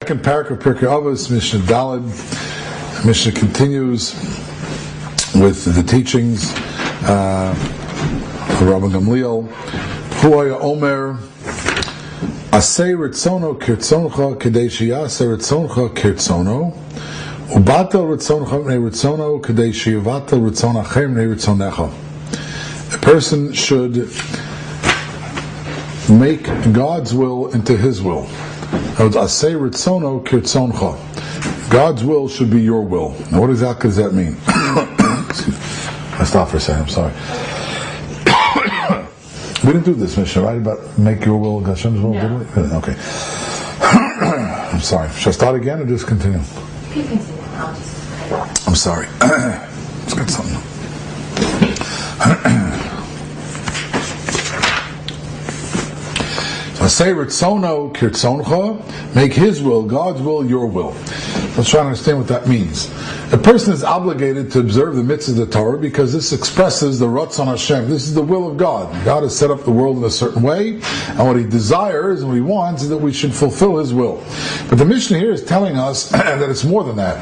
Second parak of Pirkei Avos, Mishnah Daled. Mishnah continues with the teachings of Rabbi Gamliel. Huaya Omer, Asei Ritzono Kirtzoncha Kedei Sheyaseh Ritzoncha Kirtzono, Ubatel Ritzoncha Mnei Ritzono Kedei Sheyivatel Ritzon Acher Mnei Ritzonecha. A person should make God's will into His will. Asei Ritzono Kirtzoncha. God's will should be your will. Now, what exactly does that mean? I stopped for a second. I'm sorry. We didn't do this, Mishnah, right? About make your will Hashem's will. No. Did we? Okay. I'm sorry. Should I start again or just continue? You can continue. I'll just... I'm sorry. Let's get something. Asei Ritzono Kirtzoncha, make His will, God's will, your will. Let's try to understand what that means. A person is obligated to observe the mitzvahs of the Torah because this expresses the Ratzon Hashem. This is the will of God. God has set up the world in a certain way, and what He desires and what He wants is that we should fulfill His will. But the Mishnah here is telling us that it's more than that.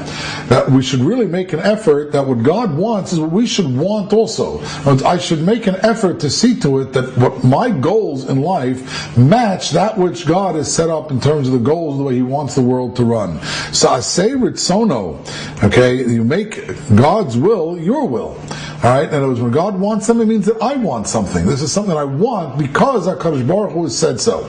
That we should really make an effort that what God wants is what we should want also. I should make an effort to see to it that what my goals in life match that which God has set up in terms of the goals, the way He wants the world to run. So Asei Ritzono, okay, you make God's will your will. Alright, in other words, when God wants something, it means that I want something. This is something I want because HaKadosh Baruch Hu has said so.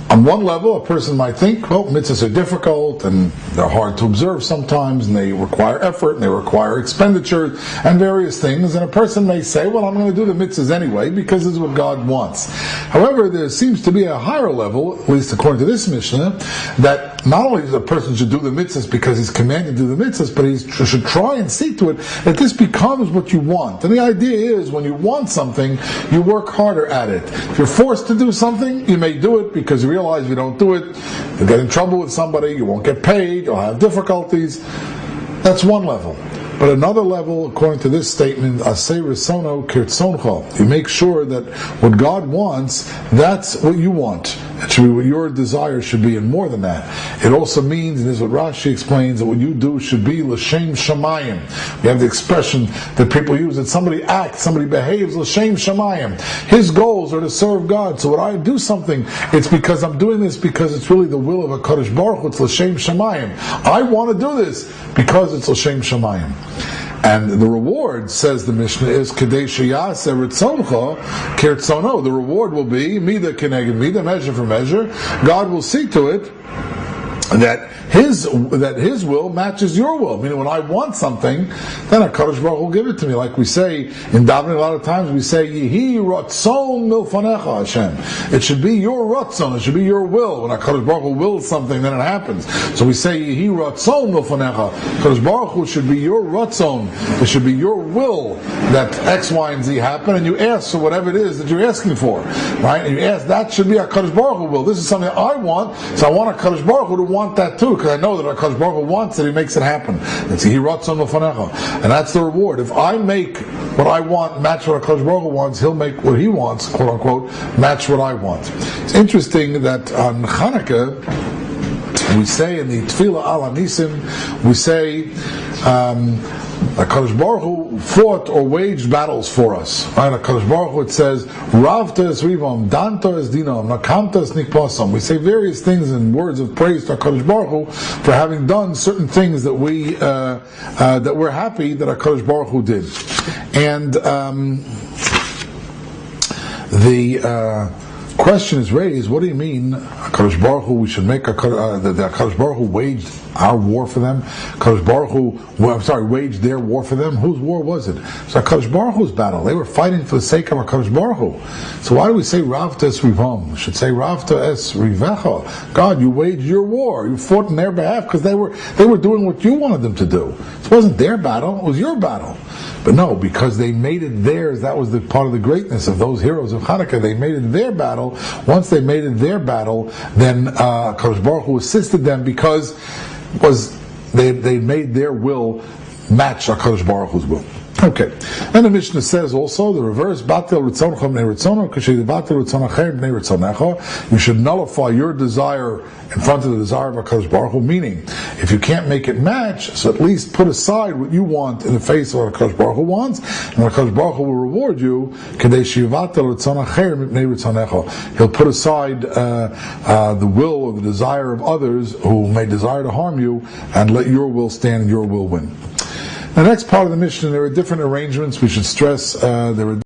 On one level, a person might think, well, mitzvahs are difficult and they're hard to observe sometimes, and they require effort and they require expenditure and various things. And a person may say, well, I'm going to do the mitzvahs anyway because this is what God wants. However, there seems to be a higher level, at least according to this Mishnah, that not only does a person should do the mitzvahs because he's commanded to do the mitzvahs, but he should try and see to it that this becomes what you want. And the idea is, when you want something, you work harder at it. If you're forced to do something, you may do it because you realize if you don't do it, you'll get in trouble with somebody, you won't get paid, you'll have difficulties. That's one level. But another level, according to this statement, Asei Ritzono Kirtzoncha, you make sure that what God wants, that's what you want. It should be what your desire should be, and more than that. It also means, and this is what Rashi explains, that what you do should be l'shem shamayim. We have the expression that people use, that somebody acts, somebody behaves l'shem shamayim. His goals are to serve God. So when I do something, it's because I'm doing this because it's really the will of HaKadosh Baruch Hu. It's l'shem shamayim. I want to do this because it's l'shem shamayim. And the reward, says the Mishnah, is Kedei Sheyaseh Ritzoncha Kirtzono. The reward will be Mida Keneged Mida, measure for measure. God will see to it that His will matches your will. Meaning, when I want something, then HaKadosh Baruch Hu will give it to me. Like we say in davening, a lot of times we say, Yehi Ratzon Milfanecha Hashem. It should be your Ratzon, it should be your will. When HaKadosh Baruch Hu wills something, then it happens. So we say, Yehi Ratzon Milfanecha. HaKadosh Baruch Hu should be your Ratzon. It should be your will that X, Y, and Z happen, and you ask for whatever it is that you're asking for. Right? And you ask, that should be HaKadosh Baruch Hu will. This is something I want, so I want HaKadosh Baruch Hu to want that too, because I know that HaKadosh Baruch Hu wants it, He makes it happen. It's Yehi Ratzon Milfanecha. And that's the reward. If I make what I want match what HaKadosh Baruch Hu wants, He'll make what He wants, quote unquote, match what I want. It's interesting that on Chanukah, we say in the Tefillah Al HaNisim, we say HaKadosh Baruch Hu fought or waged battles for us. Right? HaKadosh Baruch Hu, it says, Ravta es rivam, Danta es dinam, Nakamta es nikpasam. We say various things in words of praise to HaKadosh Baruch Hu for having done certain things that that we're happy that HaKadosh Baruch Hu did. And the question is raised, what do you mean HaKadosh Baruch Hu, we should make that HaKadosh Baruch Hu waged our war for them? HaKadosh Baruch Hu, waged their war for them? Whose war was it? So HaKadosh Baruch Hu's battle. They were fighting for the sake of HaKadosh Baruch Hu. So why do we say Ravta es rivam? We should say Ravta es rivecha. God, you waged your war. You fought on their behalf because they were doing what you wanted them to do. It wasn't their battle, it was your battle. But no, because they made it theirs, that was the part of the greatness of those heroes of Hanukkah. They made it their battle. Once they made it their battle, then HaKadosh Baruch Hu assisted them because they made their will match HaKadosh Baruch Hu's will. Okay, and the Mishnah says also the reverse: Batel ritzoncha b'nei ritzono, k'shei batel ritzon acher b'nei ritzonecha. You should nullify your desire in front of the desire of HaKadosh Baruch Hu. Meaning, if you can't make it match, so at least put aside what you want in the face of what HaKadosh Baruch Hu wants, and HaKadosh Baruch Hu will reward you. K'dei shevatel ritzon acher b'nei ritzonecha. He'll put aside the will or the desire of others who may desire to harm you, and let your will stand and your will win. The next part of the Mishnah, there are different arrangements we should stress. There are